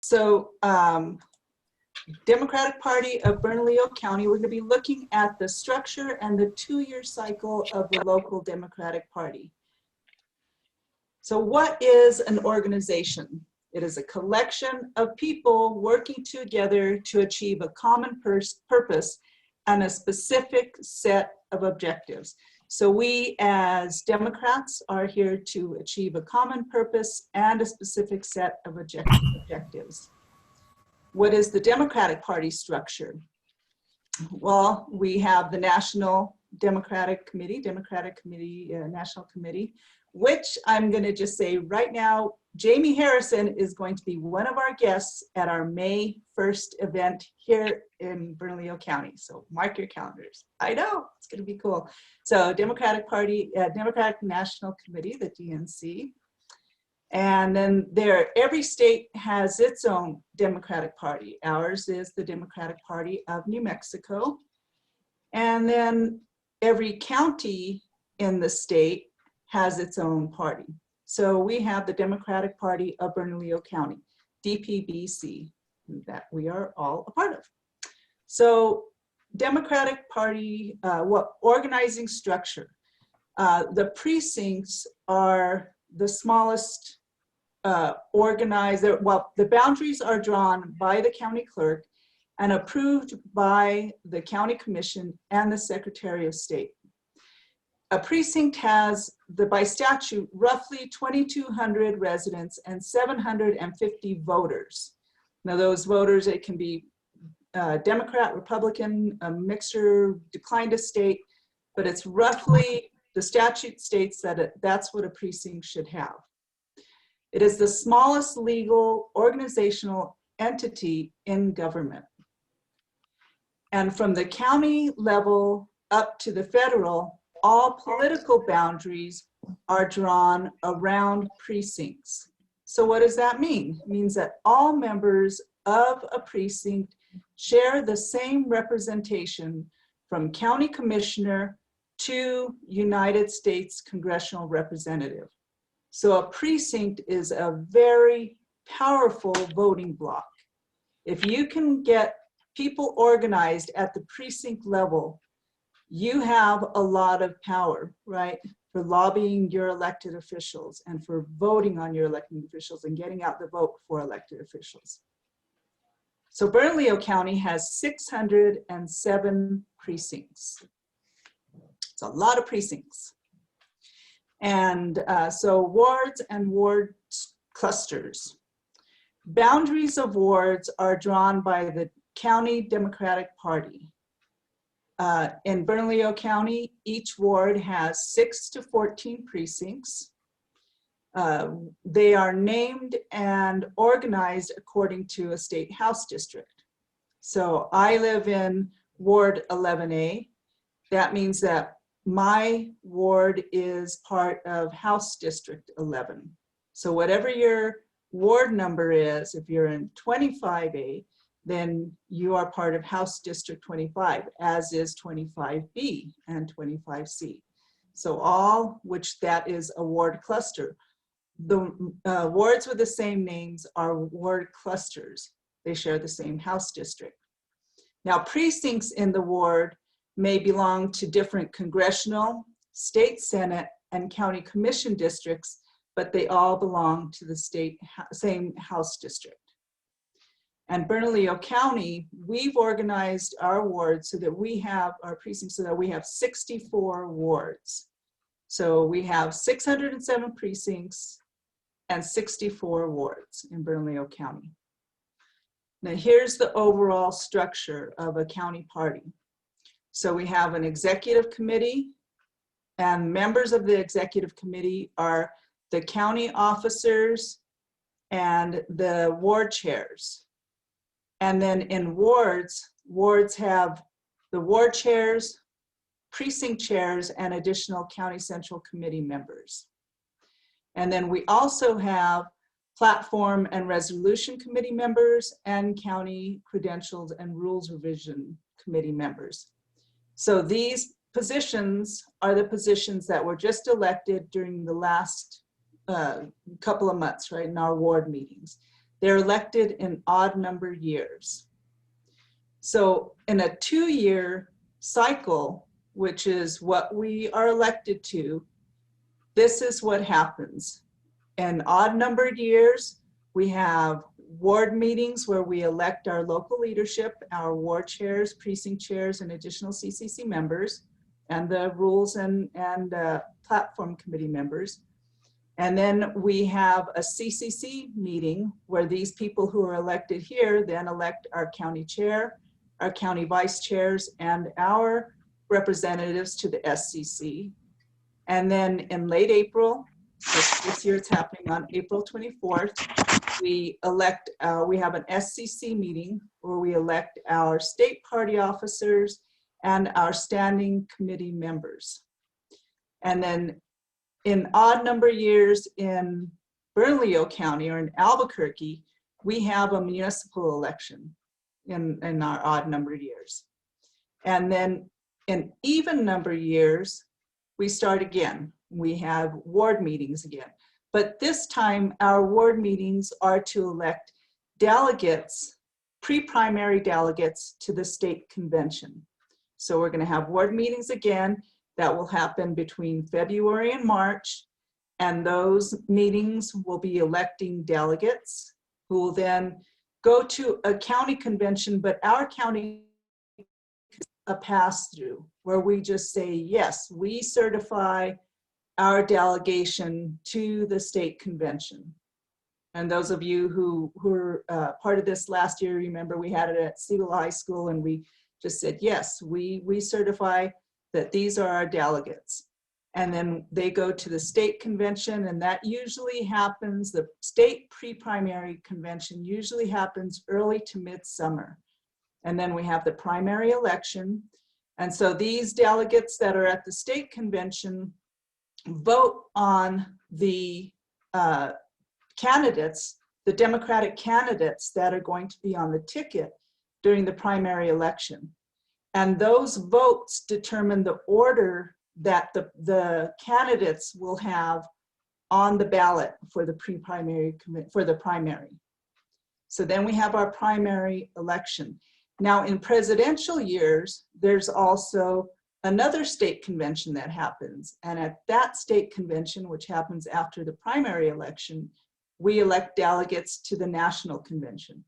So Democratic Party of Bernalillo County, we're going to be looking at the structure and the 2-year cycle of the local Democratic Party. So what is an organization? It is a collection of people working together to achieve a common purpose and a specific set of objectives. So we as Democrats are here to achieve a common purpose and a specific set of objectives. What is the Democratic Party structure? Well, we have the National Democratic Committee, National Committee, which I'm going to just say right now, Jamie Harrison is going to be one of our guests at our May 1st event here in Bernalillo County. So mark your calendars. I know, it's going to be cool. So Democratic Party, Democratic National Committee, the DNC. And then every state has its own Democratic Party. Ours is the Democratic Party of New Mexico. And then every county in the state has its own party. So we have the Democratic Party of Bernalillo County, DPBC, that we are all a part of. So Democratic Party, what organizing structure? The precincts are the smallest organized, well, the boundaries are drawn by the county clerk and approved by the county commission and the Secretary of State. A precinct has, by statute, roughly 2,200 residents and 750 voters. Now those voters, it can be Democrat, Republican, a mixture, declined a state, but it's roughly, the statute states that that's what a precinct should have. It is the smallest legal organizational entity in government. And from the county level up to the federal, all political boundaries are drawn around precincts. So what does that mean? It means that all members of a precinct share the same representation from county commissioner to United States congressional representative. So a precinct is a very powerful voting bloc. If you can get people organized at the precinct level, you have a lot of power, right? For lobbying your elected officials and for voting on your elected officials and getting out the vote for elected officials. So Bernalillo County has 607 precincts. It's a lot of precincts. And so wards and ward clusters. Boundaries of wards are drawn by the County Democratic Party. In Bernalillo County, each ward has 6 to 14 precincts. They are named and organized according to a state house district. So I live in Ward 11A. That means that my ward is part of House District 11. So whatever your ward number is, if you're in 25A, then you are part of House District 25, as is 25B and 25C. So all, which that is a ward cluster. The wards with the same names are ward clusters. They share the same house district. Now precincts in the ward may belong to different congressional, state senate, and county commission districts, but they all belong to the same house district. And Bernalillo County, we've organized our wards so that we have our precincts so that we have 64 wards. So we have 607 precincts and 64 wards in Bernalillo County. Now here's the overall structure of a county party. So we have an executive committee, and members of the executive committee are the county officers and the ward chairs. And then in wards, wards have the ward chairs, precinct chairs, and additional county central committee members. And then we also have platform and resolution committee members and county credentials and rules revision committee members. So these positions are the positions that were just elected during the last couple of months, right, in our ward meetings. They're elected in odd number years. So in a 2-year cycle, which is what we are elected to, this is what happens. In odd numbered years, we have ward meetings where we elect our local leadership, our ward chairs, precinct chairs, and additional CCC members, and the rules and platform committee members. And then we have a CCC meeting where these people who are elected here then elect our county chair, our county vice chairs, and our representatives to the SCC. And then in late April, this year it's happening on April 24th, we elect, we have an SCC meeting where we elect our state party officers and our standing committee members. And then in odd number years in Bernalillo County or in Albuquerque, we have a municipal election in our odd number years. And then in even number years, we start again. We have ward meetings again. But this time, our ward meetings are to elect delegates, pre-primary delegates to the state convention. So we're going to have ward meetings again. That will happen between February and March. And those meetings will be electing delegates who will then go to a county convention, but our county is a pass-through where we just say, yes, we certify our delegation to the state convention. And those of you who were part of this last year, remember we had it at Siegel High School and we just said, yes, we certify that these are our delegates. And then they go to the state convention, and that usually happens, the state pre-primary convention usually happens early to midsummer. And then we have the primary election. And so these delegates that are at the state convention vote on the candidates, the Democratic candidates that are going to be on the ticket during the primary election. And those votes determine the order that the candidates will have on the ballot for the pre-primary, for the primary. So then we have our primary election. Now in presidential years, there's also another state convention that happens. And at that state convention, which happens after the primary election, we elect delegates to the national convention.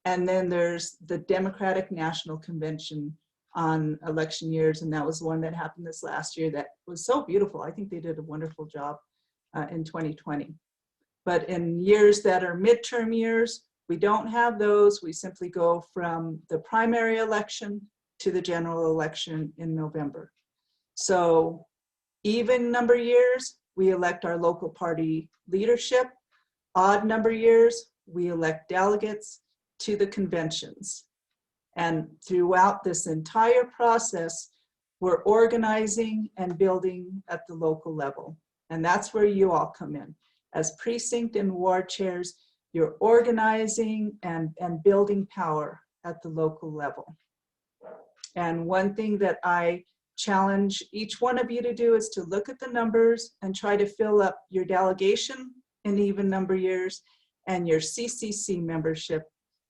And then there's the Democratic National Convention on election years, and that was one that happened this last year that was so beautiful. I think they did a wonderful job in 2020. But in years that are midterm years, we don't have those. We simply go from the primary election to the general election in November. So even number years, we elect our local party leadership. Odd number years, we elect delegates to the conventions. And throughout this entire process, we're organizing and building at the local level. And that's where you all come in. As precinct and ward chairs, you're organizing and building power at the local level. And one thing that I challenge each one of you to do is to look at the numbers and try to fill up your delegation in even number years and your CCC membership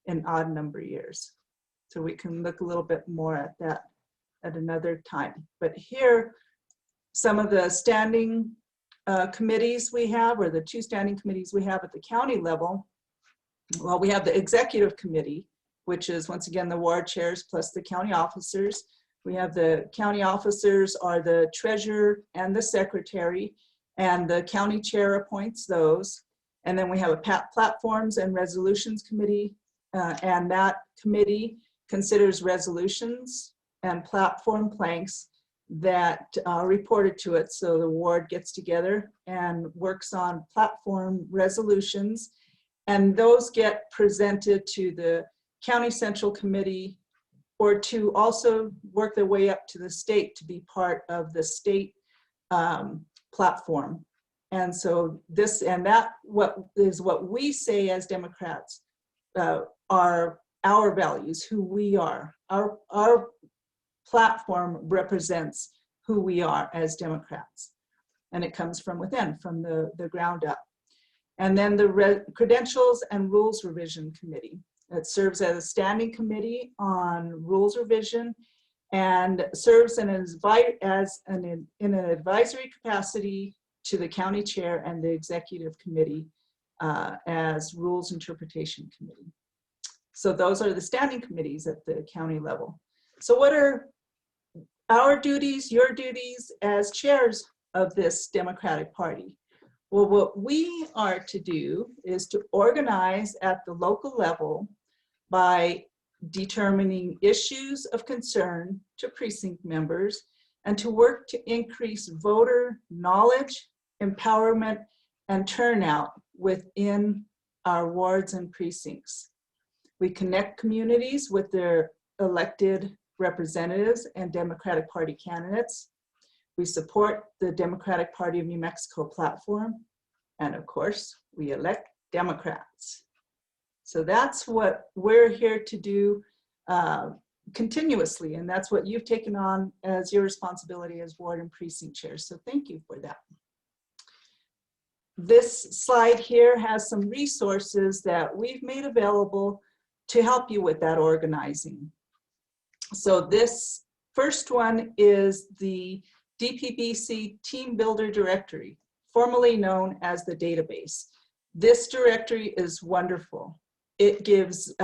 in odd number years. So we can look a little bit more at that at another time. But here, some of the standing committees we have, or the two standing committees we have at the county level. Well, we have the executive committee, which is once again the ward chairs plus the county officers. We have the county officers are the treasurer and the secretary, and the county chair appoints those. And then we have a platforms and resolutions committee, and that committee considers resolutions and platform planks that are reported to it. So the ward gets together and works on platform resolutions, and those get presented to the county central committee, or to also work their way up to the state to be part of the state platform. And so this and that what we say as Democrats are our values, who we are. Our platform represents who we are as Democrats. And it comes from within, from the ground up. And then the Credentials and Rules Revision Committee. It serves as a standing committee on rules revision and serves in an advisory capacity to the county chair and the executive committee as rules interpretation committee. So those are the standing committees at the county level. So what are our duties, your duties as chairs of this Democratic Party? Well, what we are to do is to organize at the local level by determining issues of concern to precinct members and to work to increase voter knowledge, empowerment, and turnout within our wards and precincts. We connect communities with their elected representatives and Democratic Party candidates. We support the Democratic Party of New Mexico platform. And of course, we elect Democrats. So that's what we're here to do continuously. And that's what you've taken on as your responsibility as ward and precinct chairs. So thank you for that. This slide here has some resources that we've made available to help you with that organizing. So this first one is the DPBC Team Builder Directory, formerly known as the database. This directory is wonderful. It gives,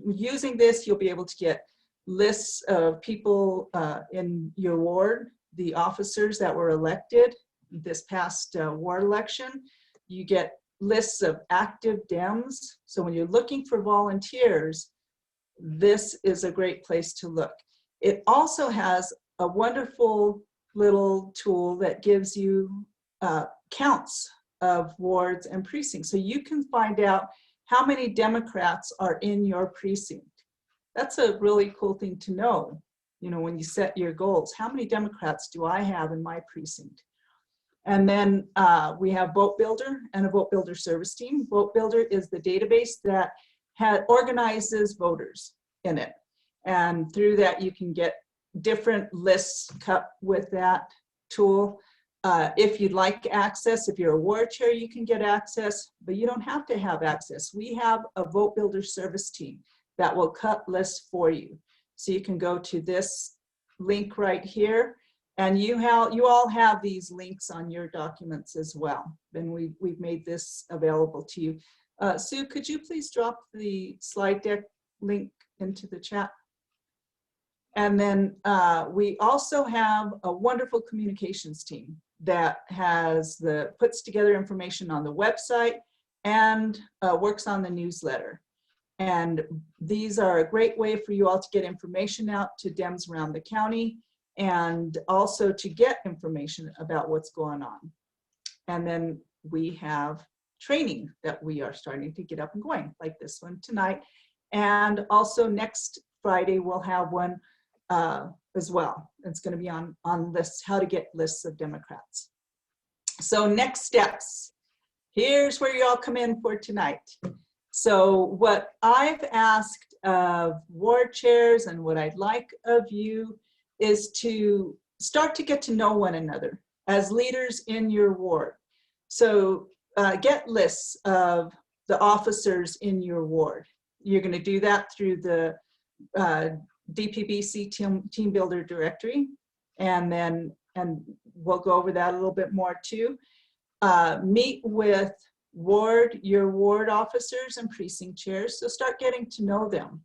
using this, you'll be able to get lists of people in your ward, the officers that were elected this past ward election. You get lists of active Dems. So when you're looking for volunteers, this is a great place to look. It also has a wonderful little tool that gives you counts of wards and precincts. So you can find out how many Democrats are in your precinct. That's a really cool thing to know, you know, when you set your goals. How many Democrats do I have in my precinct? And then we have Vote Builder and a Vote Builder service team. Vote Builder is the database that organizes voters in it. And through that, you can get different lists cut with that tool. If you'd like access, if you're a ward chair, you can get access, but you don't have to have access. We have a Vote Builder service team that will cut lists for you. So you can go to this link right here, and you all have these links on your documents as well. And we've made this available to you. Sue, could you please drop the slide deck link into the chat? And then we also have a wonderful communications team that puts together information on the website and works on the newsletter. And these are a great way for you all to get information out to Dems around the county and also to get information about what's going on. And then we have training that we are starting to get up and going, like this one tonight. And also next Friday, we'll have one as well. It's going to be on lists, how to get lists of Democrats. So next steps. Here's where you all come in for tonight. So what I've asked of ward chairs and what I'd like of you is to start to get to know one another as leaders in your ward. So get lists of the officers in your ward. You're going to do that through the DPBC Team Builder Directory, and we'll go over that a little bit more too. Meet with your ward officers and precinct chairs, so start getting to know them.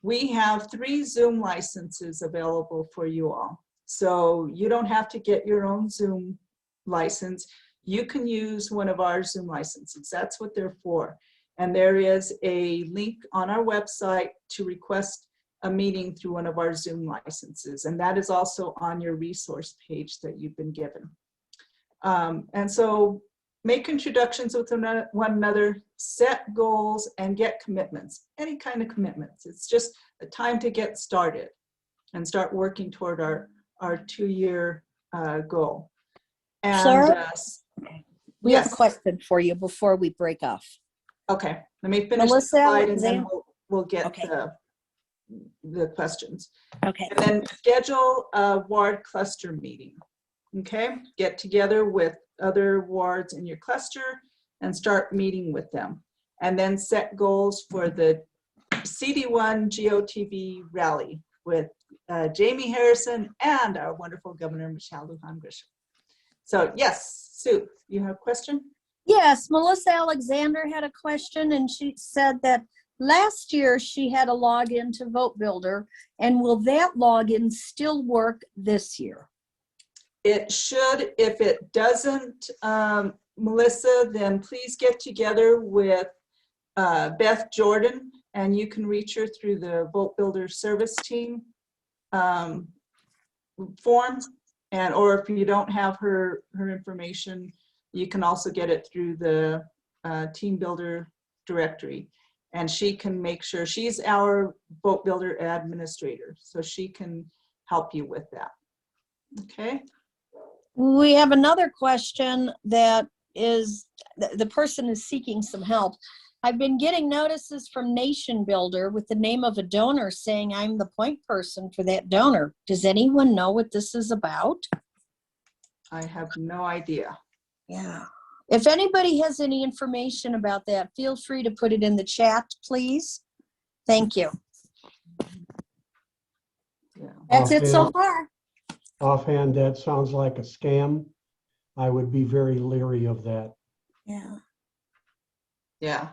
We have 3 Zoom licenses available for you all, so you don't have to get your own Zoom license. You can use one of our Zoom licenses. That's what they're for. And there is a link on our website to request a meeting through one of our Zoom licenses. And that is also on your resource page that you've been given. And so make introductions with one another, set goals, and get commitments, any kind of commitments. It's just a time to get started and start working toward our 2-year goal. And Sarah, we yes. have a question for you before we break off. Okay, let me finish Melissa, the slide and then we'll get okay. the questions. Okay. And then schedule a ward cluster meeting. Okay, get together with other wards in your cluster and start meeting with them. And then set goals for the CD1 GOTV rally with Jamie Harrison and our wonderful Governor Michelle Lujan Grisham. So yes, Sue, you have a question? Yes, Melissa Alexander had a question, and she said that last year she had a login to Vote Builder, and will that login still work this year? It should. If it doesn't, Melissa, then please get together with Beth Jordan, and you can reach her through the Vote Builder service team form, and or if you don't have her information, you can also get it through the Team Builder directory, and she can make sure. She's our Vote Builder administrator, so she can help you with that. Okay. We have another question that is, the person is seeking some help. I've been getting notices from Nation Builder with the name of a donor saying I'm the point person for that donor. Does anyone know what this is about? I have no idea. Yeah. If anybody has any information about that, feel free to put it in the chat, please. Thank you. Yeah. That's it so far. Offhand, that sounds like a scam. I would be very leery of that. Yeah. Yeah.